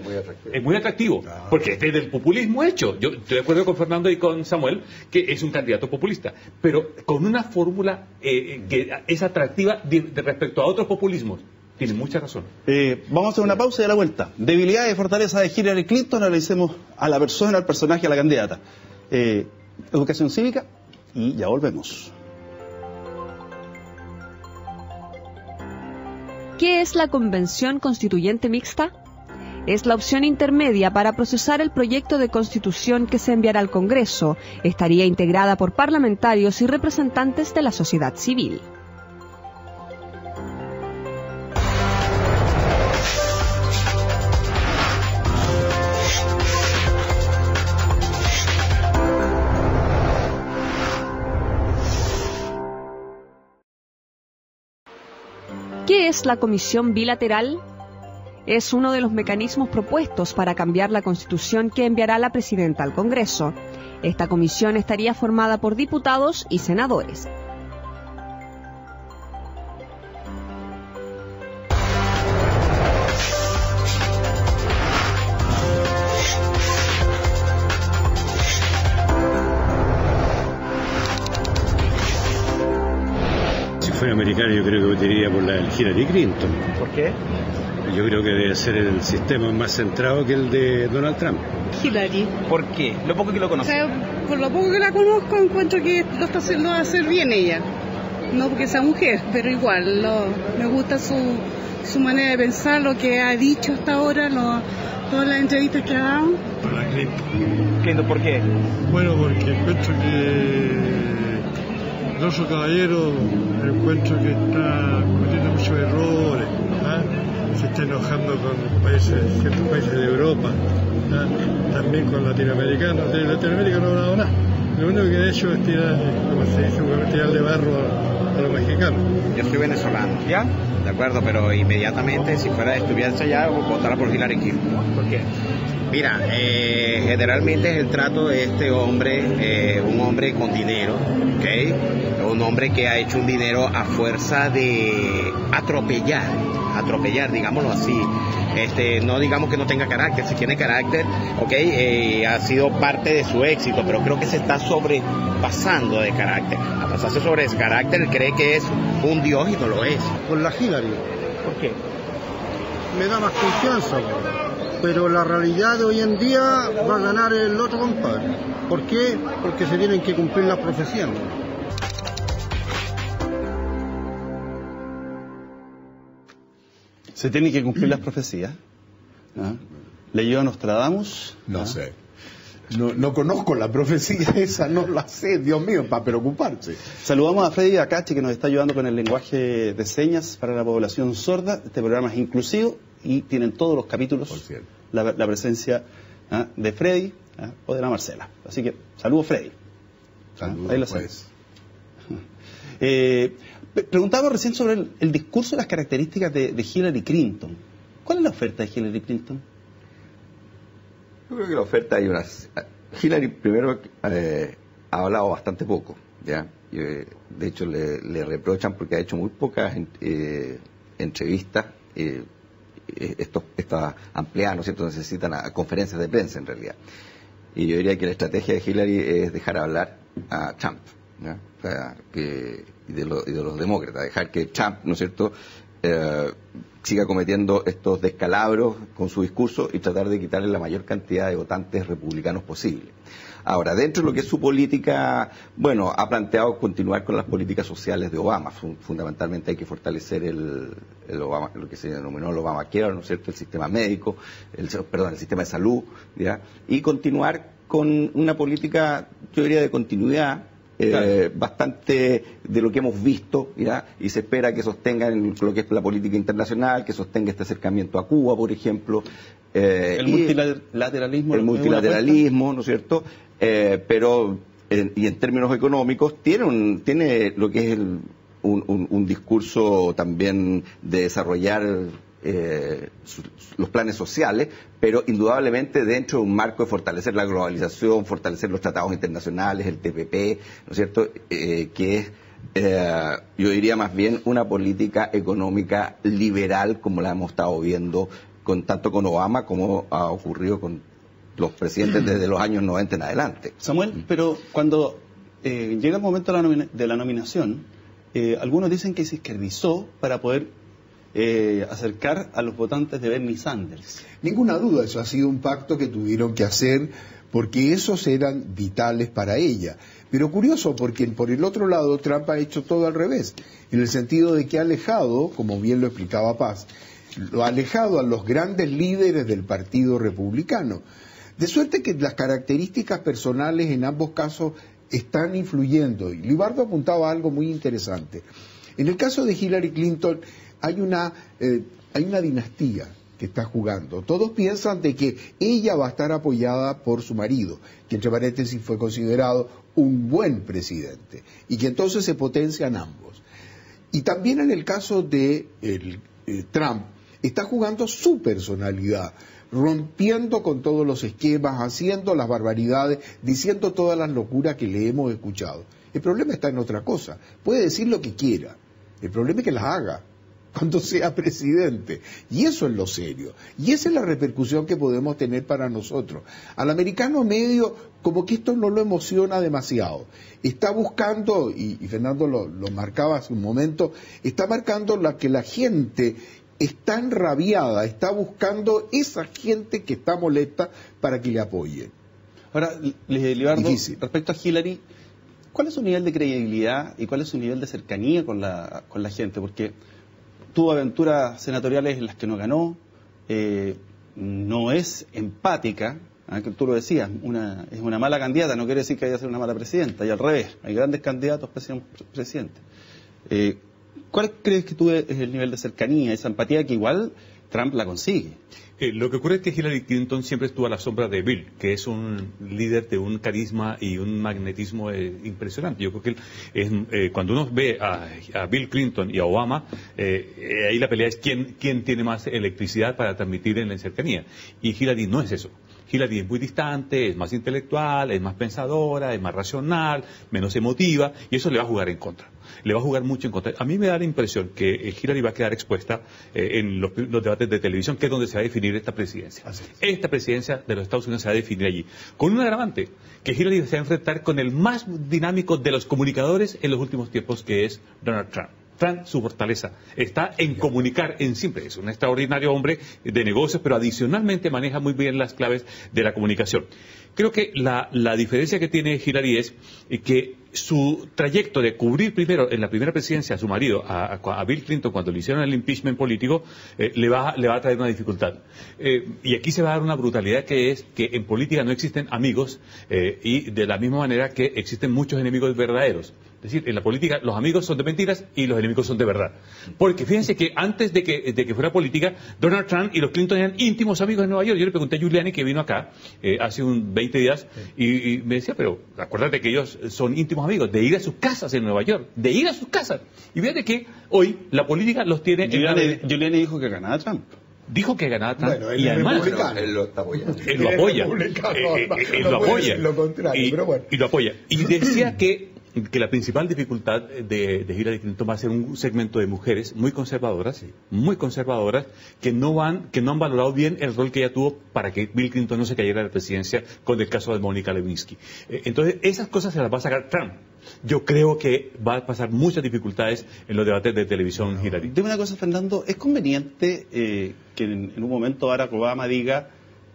Es muy atractivo, porque este es del populismo hecho. Yo estoy de acuerdo con Fernando y con Samuel, que es un candidato populista, pero con una fórmula que es atractiva respecto a otros populismos. Tiene mucha razón. Vamos a hacer una pausa y a la vuelta. Debilidades y fortalezas de Hillary Clinton, analicemos a la persona, al personaje, a la candidata. Educación cívica y ya volvemos. ¿Qué es la Convención Constituyente Mixta? Es la opción intermedia para procesar el proyecto de constitución que se enviará al Congreso. Estaría integrada por parlamentarios y representantes de la sociedad civil. ¿Qué es la Comisión Bilateral? Es uno de los mecanismos propuestos para cambiar la Constitución que enviará la presidenta al Congreso. Esta comisión estaría formada por diputados y senadores. Si fuera americano, yo creo que votaría por la de Hillary Clinton. ¿Por qué? Yo creo que debe ser el sistema más centrado que el de Donald Trump. Hillary. ¿Por qué? Lo poco que lo O conoce. sea, por lo poco que la conozco, encuentro que lo va a hacer bien ella. No porque sea mujer, pero igual, me gusta su manera de pensar, lo que ha dicho hasta ahora, todas las entrevistas que ha dado. Por la Clinton. ¿Clinton por qué? Bueno, porque encuentro que Rosso Caballero encuentro que está cometiendo muchos errores. Se está enojando con ciertos países de Europa, también con latinoamericanos. De Latinoamérica no ha hablado nada. Lo único que ha hecho es tirar, como se dice, tirar de barro a los mexicanos. Yo soy venezolano. ¿Ya? De acuerdo, pero inmediatamente, si estuviese allá, votara por Hillary Clinton. ¿Por qué? Mira, generalmente es el trato de este hombre, un hombre con dinero, ¿ok? Un hombre que ha hecho un dinero a fuerza de atropellar, digámoslo así. No digamos que no tenga carácter, si tiene carácter, ¿ok? Ha sido parte de su éxito, pero creo que se está sobrepasando de carácter. A pasarse sobre ese carácter, él cree que es un dios y no lo es. Por la Hillary. ¿Por qué? Me da más confianza, pero la realidad de hoy en día va a ganar el otro compadre. ¿Por qué? Porque se tienen que cumplir las profecías. Se tienen que cumplir las profecías. ¿Leyó a Nostradamus? No sé. No conozco la profecía esa, no la sé, Dios mío, para preocuparse. Saludamos a Freddy Acachi, que nos está ayudando con el lenguaje de señas para la población sorda. Este programa es inclusivo y tienen todos los capítulos la presencia de Freddy o de la Marcela. Así que, saludos Freddy. Saludos, ahí lo pues. Preguntaba recién sobre el discurso y las características de Hillary Clinton. ¿Cuál es la oferta de Hillary Clinton? Yo creo que la oferta hay unas... Hillary primero ha hablado bastante poco, ¿ya? De hecho le reprochan porque ha hecho muy pocas entrevistas. Estas ampliadas, ¿no es cierto?, necesitan conferencias de prensa en realidad. Y yo diría que la estrategia de Hillary es dejar hablar a Trump, ¿ya? O sea, y de los demócratas, dejar que Trump, ¿no es cierto?, siga cometiendo estos descalabros con su discurso y tratar de quitarle la mayor cantidad de votantes republicanos posible. Ahora, dentro de lo que es su política, bueno, ha planteado continuar con las políticas sociales de Obama. Fundamentalmente hay que fortalecer el Obama, lo que se denominó el Obamacare, ¿no es cierto?, el sistema médico, el sistema de salud, ¿ya? Y continuar con una política yo diría, de continuidad. Bastante de lo que hemos visto, ¿ya? Y se espera que sostengan lo que es la política internacional, que sostenga este acercamiento a Cuba, por ejemplo. El multilateralismo, ¿no es cierto? Pero y en términos económicos tiene lo que es un discurso también de desarrollar los planes sociales, pero indudablemente dentro de un marco de fortalecer la globalización, fortalecer los tratados internacionales, el TPP, ¿no es cierto?, que es, yo diría más bien una política económica liberal, como la hemos estado viendo tanto con Obama como ha ocurrido con los presidentes desde los años 90 en adelante. Samuel, pero cuando llega el momento de la nominación, algunos dicen que se izquierdizó para poder acercar a los votantes de Bernie Sanders. Ninguna duda, eso ha sido un pacto que tuvieron que hacer porque esos eran vitales para ella. Pero curioso, porque por el otro lado Trump ha hecho todo al revés, en el sentido de que ha alejado, como bien lo explicaba Paz, lo ha alejado a los grandes líderes del Partido Republicano. De suerte que las características personales en ambos casos están influyendo. Y Libardo apuntaba a algo muy interesante. En el caso de Hillary Clinton hay una dinastía que está jugando. Todos piensan de que ella va a estar apoyada por su marido, que entre paréntesis fue considerado un buen presidente, y que entonces se potencian ambos. Y también en el caso de Trump, está jugando su personalidad, rompiendo con todos los esquemas, haciendo las barbaridades, diciendo todas las locuras que le hemos escuchado. El problema está en otra cosa. Puede decir lo que quiera. El problema es que las haga cuando sea presidente. Y eso es lo serio. Y esa es la repercusión que podemos tener para nosotros. Al americano medio, como que esto no lo emociona demasiado. Está buscando, y Fernando lo marcaba hace un momento, está marcando que la gente está enrabiada, está buscando esa gente que está molesta para que le apoye. Ahora, Libardo, respecto a Hillary, ¿cuál es su nivel de credibilidad y cuál es su nivel de cercanía con la gente? Porque tuvo aventuras senatoriales en las que no ganó, no es empática, que tú lo decías, es una mala candidata, no quiere decir que haya sido una mala presidenta, y al revés, hay grandes candidatos presidentes. ¿Cuál crees que tú es el nivel de cercanía, esa empatía que igual Trump la consigue? Lo que ocurre es que Hillary Clinton siempre estuvo a la sombra de Bill, que es un líder de un carisma y un magnetismo impresionante. Yo creo que cuando uno ve a Bill Clinton y a Obama, ahí la pelea es quién tiene más electricidad para transmitir en la cercanía. Y Hillary no es eso. Hillary es muy distante, es más intelectual, es más pensadora, es más racional, menos emotiva, y eso le va a jugar en contra. Le va a jugar mucho en contra. A mí me da la impresión que Hillary va a quedar expuesta en los debates de televisión, que es donde se va a definir esta presidencia. Esta presidencia de los Estados Unidos se va a definir allí. Con un agravante, que Hillary se va a enfrentar con el más dinámico de los comunicadores en los últimos tiempos, que es Donald Trump. Trump, su fortaleza está en comunicar, siempre es un extraordinario hombre de negocios, pero adicionalmente maneja muy bien las claves de la comunicación. Creo que la diferencia que tiene Hillary es que su trayecto de cubrir primero en la primera presidencia a su marido, a Bill Clinton, cuando le hicieron el impeachment político, le va a traer una dificultad. Y aquí se va a dar una brutalidad, que es que en política no existen amigos, y de la misma manera que existen muchos enemigos verdaderos. Es decir, en la política los amigos son de mentiras y los enemigos son de verdad. Porque fíjense que antes de que fuera política, Donald Trump y los Clinton eran íntimos amigos en Nueva York. Yo le pregunté a Giuliani, que vino acá hace 20 días, y me decía, pero acuérdate que ellos son íntimos amigos, de ir a sus casas en Nueva York, de ir a sus casas. Y fíjate que hoy la política los tiene... Giuliani dijo que ganaba Trump. Dijo que ganaba Trump, bueno, y además él lo está apoyando. Él lo apoya. Él lo apoya. Lo contrario, pero bueno. Y lo apoya. Y decía que la principal dificultad de Hillary Clinton va a ser un segmento de mujeres muy conservadoras, que no han valorado bien el rol que ella tuvo para que Bill Clinton no se cayera de la presidencia, con el caso de Mónica Lewinsky. Entonces, esas cosas se las va a sacar Trump. Yo creo que va a pasar muchas dificultades en los debates de televisión, Hillary. Dime una cosa, Fernando, ¿es conveniente que en un momento Barack Obama diga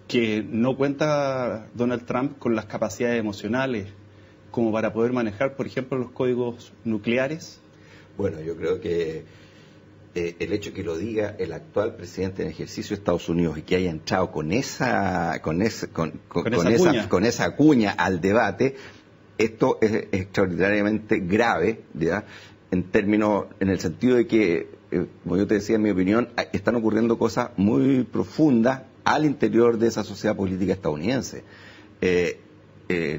que no cuenta Donald Trump con las capacidades emocionales como para poder manejar, por ejemplo, los códigos nucleares? Bueno, yo creo que el hecho de que lo diga el actual presidente en ejercicio de Estados Unidos y que haya entrado con esa cuña al debate, esto es extraordinariamente grave, ¿ya? En el sentido de que, como yo te decía, en mi opinión, están ocurriendo cosas muy profundas al interior de esa sociedad política estadounidense.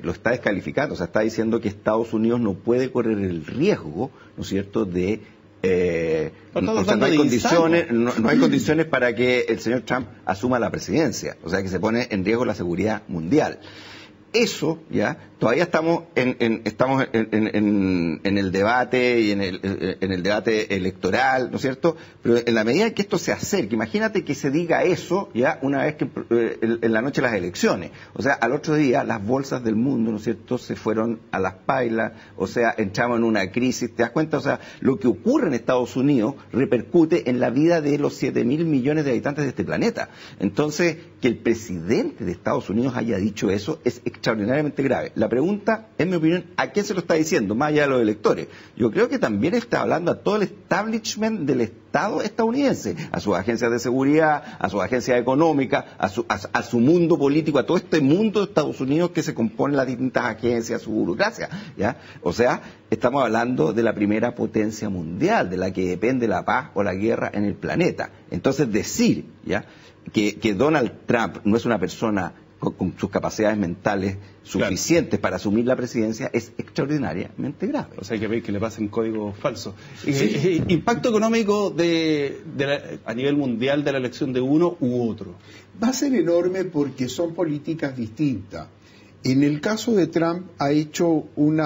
Lo está descalificando, o sea, está diciendo que Estados Unidos no puede correr el riesgo, ¿no es cierto?, de... o sea, no hay condiciones para que el señor Trump asuma la presidencia, o sea, que se pone en riesgo la seguridad mundial. Eso, ya, todavía estamos en el debate y en el debate electoral, ¿no es cierto? Pero en la medida en que esto se acerque, imagínate que se diga eso ya una vez que en la noche de las elecciones. O sea, al otro día las bolsas del mundo, ¿no es cierto?, se fueron a las pailas, o sea, entramos en una crisis. ¿Te das cuenta? O sea, lo que ocurre en Estados Unidos repercute en la vida de los 7.000 millones de habitantes de este planeta. Entonces, que el presidente de Estados Unidos haya dicho eso es extraordinariamente grave. La pregunta, en mi opinión, ¿a quién se lo está diciendo? Más allá de los electores. Yo creo que también está hablando a todo el establishment del Estado estadounidense, a sus agencias de seguridad, a sus agencias económicas, a su mundo político, a todo este mundo de Estados Unidos que se compone las distintas agencias, su burocracia, ¿ya? O sea, estamos hablando de la primera potencia mundial, de la que depende la paz o la guerra en el planeta. Entonces, decir, ¿ya?, que Donald Trump no es una persona con sus capacidades mentales suficientes para asumir la presidencia es extraordinariamente grave. O sea, hay que ver que le pasen códigos falsos. Sí. Impacto económico a nivel mundial de la elección de uno u otro. Va a ser enorme porque son políticas distintas. En el caso de Trump ha hecho un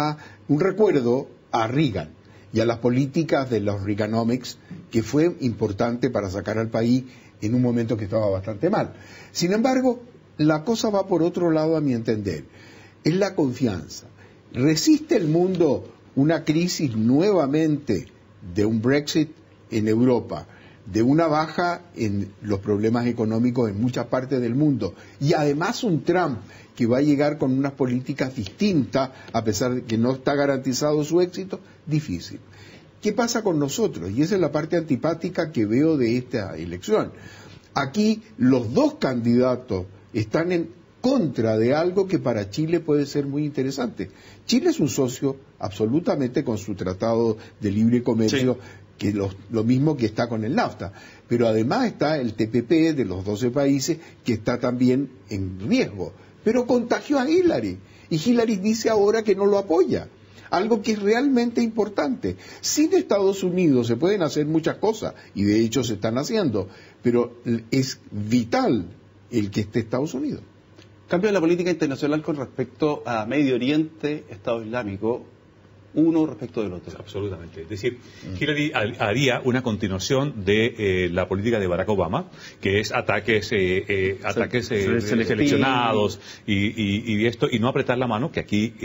recuerdo a Reagan y a las políticas de los Reaganomics, que fue importante para sacar al país en un momento que estaba bastante mal. Sin embargo, la cosa va por otro lado, a mi entender. Es la confianza. ¿Resiste el mundo una crisis nuevamente de un Brexit en Europa, de una baja en los problemas económicos en muchas partes del mundo, y además un Trump que va a llegar con unas políticas distintas, a pesar de que no está garantizado su éxito? Difícil. ¿Qué pasa con nosotros? Y esa es la parte antipática que veo de esta elección. Aquí los dos candidatos están en contra de algo que para Chile puede ser muy interesante. Chile es un socio absolutamente con su tratado de libre comercio, sí, que lo mismo que está con el NAFTA, pero además está el TPP de los 12 países que está también en riesgo, pero contagió a Hillary, y Hillary dice ahora que no lo apoya, algo que es realmente importante. Sin Estados Unidos se pueden hacer muchas cosas, y de hecho se están haciendo, pero es vital el que esté Estados Unidos. Cambio de la política internacional con respecto a Medio Oriente, Estado Islámico, uno respecto del otro. Absolutamente. Es decir, Hillary haría una continuación de la política de Barack Obama, que es ataques seleccionados y esto, y no apretar la mano, que aquí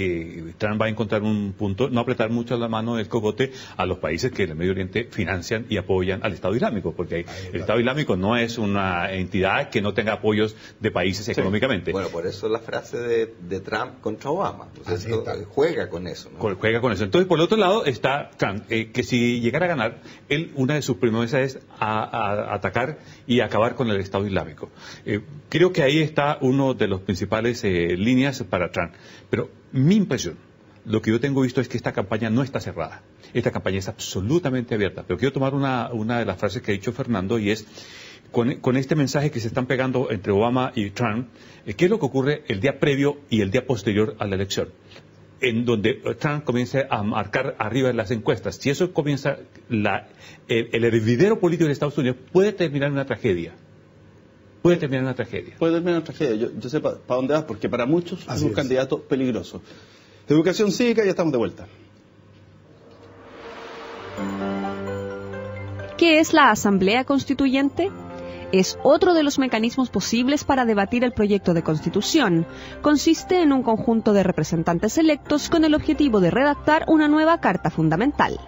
Trump va a encontrar un punto, no apretar mucho la mano del cogote a los países que en el Medio Oriente financian y apoyan al Estado Islámico, porque el Estado Islámico no es una entidad que no tenga apoyos de países económicamente. Bueno, por eso la frase de Trump contra Obama. Entonces, juega con eso, ¿no? Juega con eso. Entonces, por el otro lado está Trump, que si llegara a ganar, una de sus promesas es a atacar y acabar con el Estado Islámico. Creo que ahí está uno de los principales líneas para Trump. Pero mi impresión, lo que yo tengo visto es que esta campaña no está cerrada. Esta campaña es absolutamente abierta. Pero quiero tomar una de las frases que ha dicho Fernando, y es, con este mensaje que se están pegando entre Obama y Trump, ¿qué es lo que ocurre el día previo y el día posterior a la elección? En donde Trump comienza a marcar arriba en las encuestas. Si eso comienza, el hervidero político de Estados Unidos puede terminar en una tragedia. Puede terminar en una tragedia. Yo sé para dónde vas, porque para muchos es un candidato peligroso. Educación cívica, ya estamos de vuelta. ¿Qué es la Asamblea Constituyente? Es otro de los mecanismos posibles para debatir el proyecto de Constitución. Consiste en un conjunto de representantes electos con el objetivo de redactar una nueva Carta Fundamental.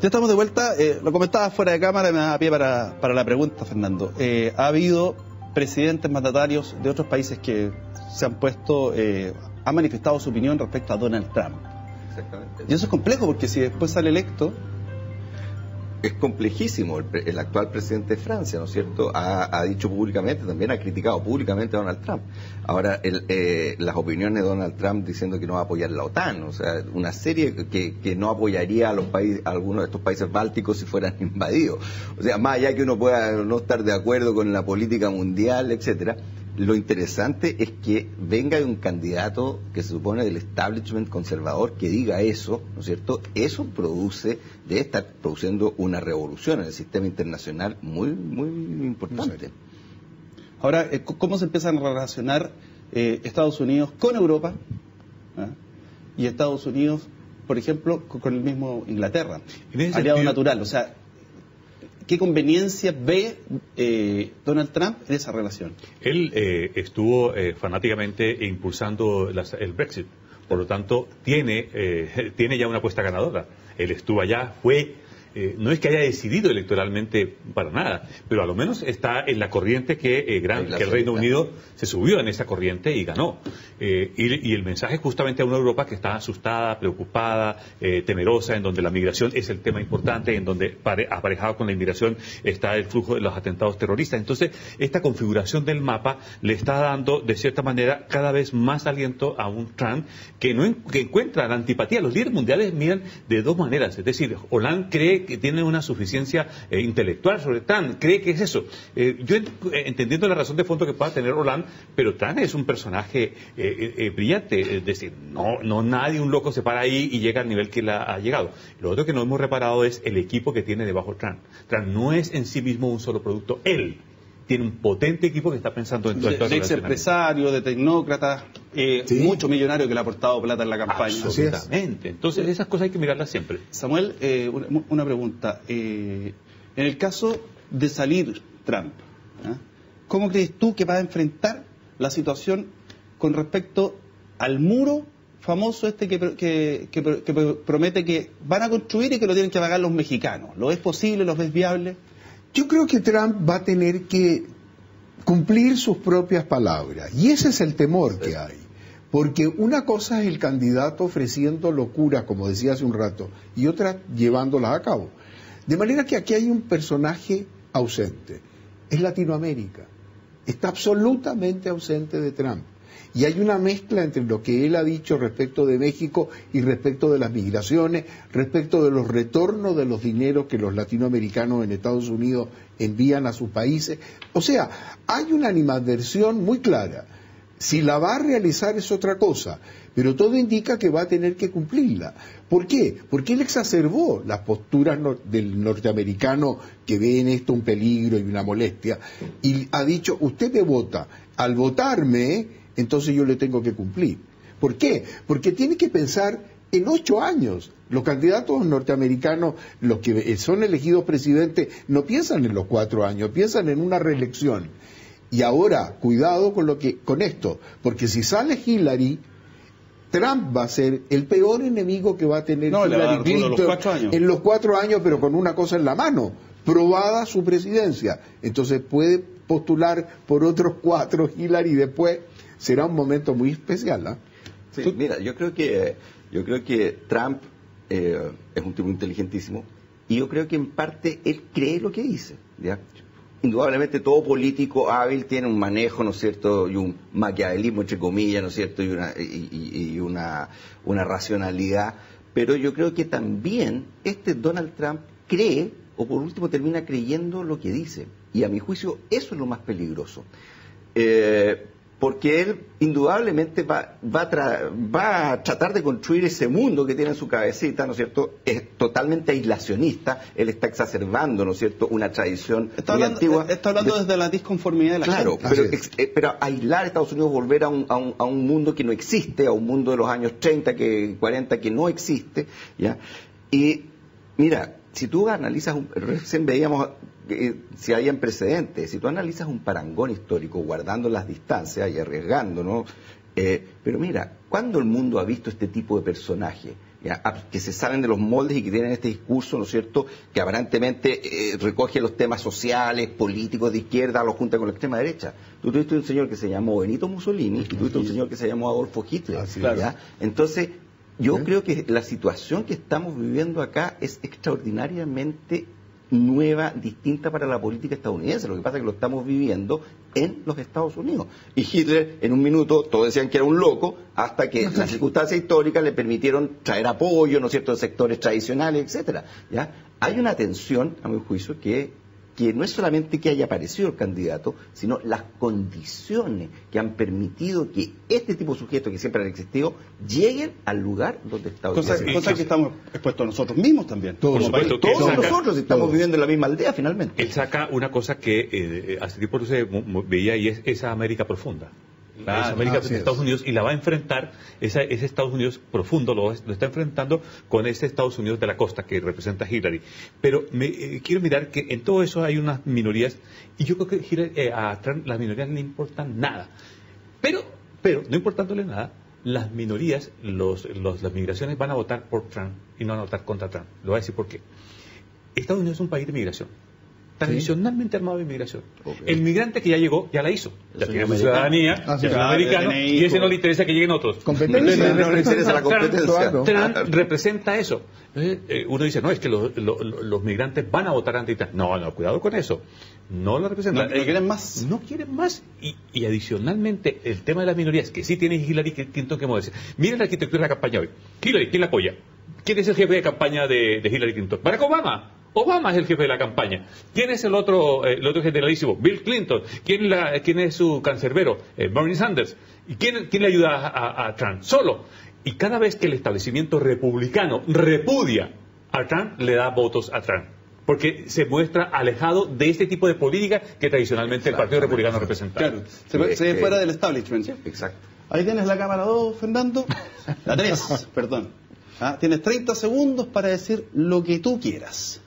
Ya estamos de vuelta. Lo comentaba fuera de cámara y me da pie para la pregunta, Fernando. Ha habido presidentes mandatarios de otros países que se han puesto, han manifestado su opinión respecto a Donald Trump. Exactamente. Y eso es complejo porque si después sale electo... Es complejísimo. El actual presidente de Francia, ¿no es cierto?, ha dicho públicamente, también ha criticado públicamente a Donald Trump. Ahora, las opiniones de Donald Trump diciendo que no va a apoyar la OTAN, o sea, una serie que no apoyaría a los países, a algunos de estos países bálticos si fueran invadidos. O sea, más allá que uno pueda no estar de acuerdo con la política mundial, etcétera, lo interesante es que venga de un candidato que se supone del establishment conservador que diga eso, ¿no es cierto? Eso debe estar produciendo una revolución en el sistema internacional muy, muy importante. Ahora, ¿cómo se empiezan a relacionar Estados Unidos con Europa? Y Estados Unidos, por ejemplo, con el mismo Inglaterra, aliado natural. O sea, ¿qué conveniencia ve Donald Trump en esa relación? Él estuvo fanáticamente impulsando el Brexit, por lo tanto tiene ya una apuesta ganadora. Él estuvo allá, no es que haya decidido electoralmente para nada, pero a lo menos está en la corriente que el Reino Unido se subió en esa corriente y ganó. Y el mensaje justamente a una Europa que está asustada, preocupada, temerosa, en donde la migración es el tema importante, en donde aparejado con la inmigración está el flujo de los atentados terroristas. Entonces, esta configuración del mapa le está dando, de cierta manera, cada vez más aliento a un Trump que encuentra la antipatía. Los líderes mundiales miran de dos maneras, es decir, Hollande cree que tiene una suficiencia intelectual sobre Trump, cree que es eso. Yo entendiendo la razón de fondo que pueda tener Hollande, pero Trump es un personaje brillante, es decir, no nadie, un loco se para ahí y llega al nivel que él ha llegado. Lo otro que no hemos reparado es el equipo que tiene debajo Trump. Trump no es en sí mismo un solo producto, él tiene un potente equipo que está pensando en todo esto. De ex empresario, de tecnócrata, mucho millonario que le ha aportado plata en la campaña. Absolutamente. Entonces esas cosas hay que mirarlas siempre. Samuel, una pregunta. En el caso de salir Trump, ¿cómo crees tú que va a enfrentar la situación con respecto al muro famoso que promete que van a construir y que lo tienen que pagar los mexicanos? ¿Lo ves posible? ¿Lo ves viable? Yo creo que Trump va a tener que cumplir sus propias palabras, y ese es el temor que hay, porque una cosa es el candidato ofreciendo locuras, como decía hace un rato, y otra llevándolas a cabo. De manera que aquí hay un personaje ausente, es Latinoamérica, está absolutamente ausente de Trump. Y hay una mezcla entre lo que él ha dicho respecto de México y respecto de las migraciones, respecto de los retornos de los dineros que los latinoamericanos en Estados Unidos envían a sus países. O sea, hay una animadversión muy clara. Si la va a realizar es otra cosa, pero todo indica que va a tener que cumplirla. ¿Por qué? Porque él exacerbó las posturas del norteamericano que ve en esto un peligro y una molestia, y ha dicho, usted me vota, al votarme, entonces yo le tengo que cumplir. ¿Por qué? Porque tiene que pensar en 8 años. Los candidatos norteamericanos, los que son elegidos presidentes, no piensan en los 4 años, piensan en una reelección. Y ahora, cuidado con esto, porque si sale Hillary, Trump va a ser el peor enemigo que va a tener Hillary Clinton en los 4 años, pero con una cosa en la mano, probada su presidencia. Entonces puede postular por otros 4 Hillary y después será un momento muy especial, Sí, mira, yo creo que Trump es un tipo inteligentísimo, y yo creo que en parte él cree lo que dice, ¿ya? Indudablemente todo político hábil tiene un manejo, ¿no es cierto?, y un maquiavelismo, entre comillas, ¿no es cierto?, y una racionalidad, pero yo creo que también Donald Trump cree, o por último termina creyendo lo que dice, y a mi juicio eso es lo más peligroso. Porque él indudablemente va a tratar de construir ese mundo que tiene en su cabecita, ¿no es cierto? Es totalmente aislacionista, él está exacerbando, ¿no es cierto?, una tradición muy antigua. Está hablando desde la disconformidad de la gente. Claro, pero aislar a Estados Unidos, volver a un mundo que no existe, a un mundo de los años 30, 40 que no existe, ¿ya? Y mira, si tú analizas, recién veíamos si habían precedentes, si tú analizas un parangón histórico guardando las distancias y arriesgando, ¿no? Pero mira, ¿cuándo el mundo ha visto este tipo de personaje? ¿ya? Que se salen de los moldes y que tienen este discurso, ¿no es cierto?, que aparentemente recoge los temas sociales, políticos de izquierda, los junta con la extrema derecha. Tú tuviste un señor que se llamó Benito Mussolini y tuviste un señor que se llamó Adolfo Hitler. ¿Ya? Entonces, yo creo que la situación que estamos viviendo acá es extraordinariamente nueva, distinta para la política estadounidense. Lo que pasa es que lo estamos viviendo en los Estados Unidos. Y Hitler, en un minuto, todos decían que era un loco, hasta que las circunstancias históricas le permitieron traer apoyo, ¿no es cierto?, de sectores tradicionales, etcétera. ¿Ya? Hay una tensión, a mi juicio, que no es solamente que haya aparecido el candidato, sino las condiciones que han permitido que este tipo de sujetos que siempre han existido lleguen al lugar donde está hoy. Cosa que estamos expuestos nosotros mismos también. Todos nosotros estamos viviendo en la misma aldea finalmente. Él saca una cosa que hace tiempo no se veía y es esa América profunda. Esa América de Estados Unidos, y la va a enfrentar, ese Estados Unidos profundo lo está enfrentando con ese Estados Unidos de la costa que representa Hillary. Pero quiero mirar que en todo eso hay unas minorías, y yo creo que a Trump las minorías no le importan nada. Pero no importándole nada, las minorías, las migraciones van a votar por Trump y no van a votar contra Trump. Lo voy a decir por qué. Estados Unidos es un país de migración, tradicionalmente armado de inmigración. El migrante que ya llegó, ya la hizo. Ya tiene su ciudadanía, es americano, y ese no le interesa que lleguen otros. No le interesa la competencia. Trump representa eso. Uno dice, no, es que los migrantes van a votar anti-Trump. No, cuidado con eso. No lo representan. No quieren más. No quieren más. Y adicionalmente, el tema de las minorías, que sí tiene Hillary Clinton que moverse. Miren la arquitectura de la campaña hoy. Hillary, ¿quién la apoya? ¿Quién es el jefe de campaña de Hillary Clinton? Barack Obama. Obama es el jefe de la campaña. ¿Quién es el otro generalísimo? Bill Clinton. ¿Quién es su cancerbero? Bernie Sanders. ¿Y quién le ayuda a Trump? Solo. Y cada vez que el establecimiento republicano repudia a Trump, le da votos a Trump. Porque se muestra alejado de este tipo de política que tradicionalmente el Partido Republicano representa. Claro, se ve fuera del establishment. Sí, exacto. Ahí tienes la cámara 2, Fernando. La 3, perdón. Tienes 30 segundos para decir lo que tú quieras.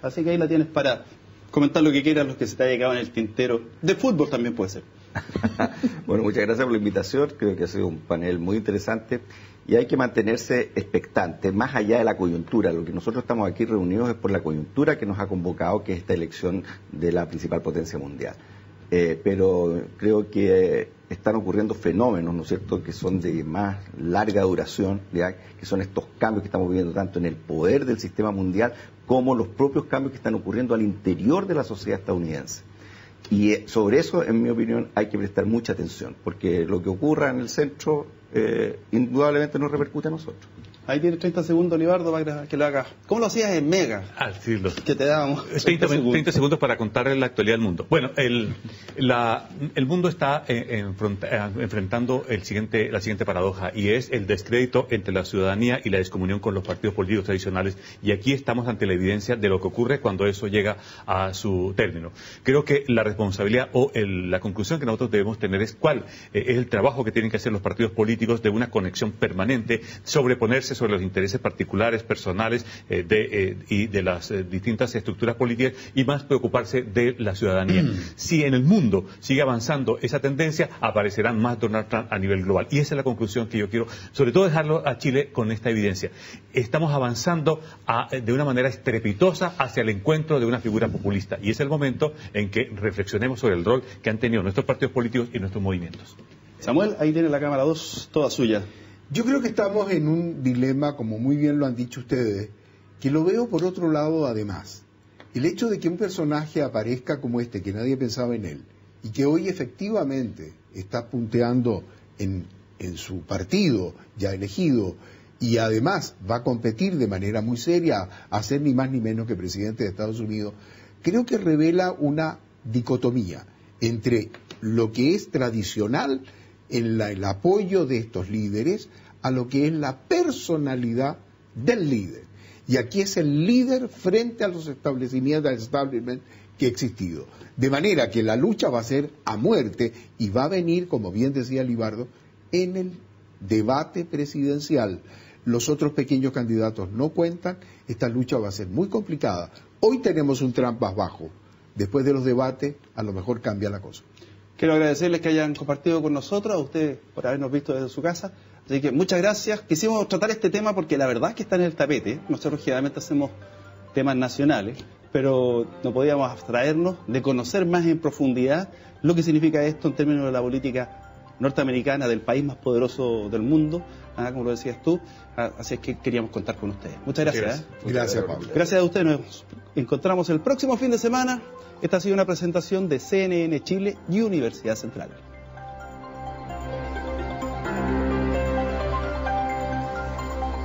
Así que ahí la tienes para comentar lo que quieras, los que se te haya quedado en el tintero. De fútbol también puede ser. Bueno, muchas gracias por la invitación. Creo que ha sido un panel muy interesante y hay que mantenerse expectante, más allá de la coyuntura. Lo que nosotros estamos aquí reunidos es por la coyuntura que nos ha convocado, que es esta elección de la principal potencia mundial. Pero creo que están ocurriendo fenómenos, ¿no es cierto?, que son de más larga duración, ¿ya?, que son estos cambios que estamos viviendo tanto en el poder del sistema mundial como los propios cambios que están ocurriendo al interior de la sociedad estadounidense. Y sobre eso, en mi opinión, hay que prestar mucha atención, porque lo que ocurra en el centro indudablemente nos repercute a nosotros. Ahí tienes 30 segundos, Libardo, para que lo hagas. ¿Cómo lo hacías en Mega? Sí, que te dábamos 30 segundos para contarle la actualidad del mundo. Bueno, el mundo está enfrentando la siguiente paradoja, y es el descrédito entre la ciudadanía y la descomunión con los partidos políticos tradicionales. Y aquí estamos ante la evidencia de lo que ocurre cuando eso llega a su término. Creo que la responsabilidad o la conclusión que nosotros debemos tener es cuál es el trabajo que tienen que hacer los partidos políticos de una conexión permanente, sobreponerse sobre los intereses particulares, personales y de las distintas estructuras políticas, y más preocuparse de la ciudadanía. Si en el mundo sigue avanzando esa tendencia, aparecerán más Donald Trump a nivel global. Y esa es la conclusión que yo quiero, sobre todo, dejarlo a Chile con esta evidencia. Estamos avanzando de una manera estrepitosa hacia el encuentro de una figura populista, y es el momento en que reflexionemos sobre el rol que han tenido nuestros partidos políticos y nuestros movimientos. Samuel, ahí tiene la cámara 2, toda suya. Yo creo que estamos en un dilema, como muy bien lo han dicho ustedes, que lo veo por otro lado además. El hecho de que un personaje aparezca como este, que nadie pensaba en él, y que hoy efectivamente está punteando en su partido ya elegido, y además va a competir de manera muy seria a ser ni más ni menos que presidente de Estados Unidos, creo que revela una dicotomía entre lo que es tradicional en el apoyo de estos líderes a lo que es la personalidad del líder. Y aquí es el líder frente a los establecimientos, al establishment que ha existido. De manera que la lucha va a ser a muerte y va a venir, como bien decía Libardo, en el debate presidencial. Los otros pequeños candidatos no cuentan, esta lucha va a ser muy complicada. Hoy tenemos un Trump más bajo. Después de los debates, a lo mejor cambia la cosa. Quiero agradecerles que hayan compartido con nosotros, a ustedes por habernos visto desde su casa, Así que muchas gracias. Quisimos tratar este tema porque la verdad es que está en el tapete. Nosotros generalmente hacemos temas nacionales, pero no podíamos abstraernos de conocer más en profundidad lo que significa esto en términos de la política norteamericana del país más poderoso del mundo, como lo decías tú. Así es que queríamos contar con ustedes. Muchas gracias. Gracias, Pablo. Gracias a ustedes. Nos encontramos el próximo fin de semana. Esta ha sido una presentación de CNN Chile y Universidad Central.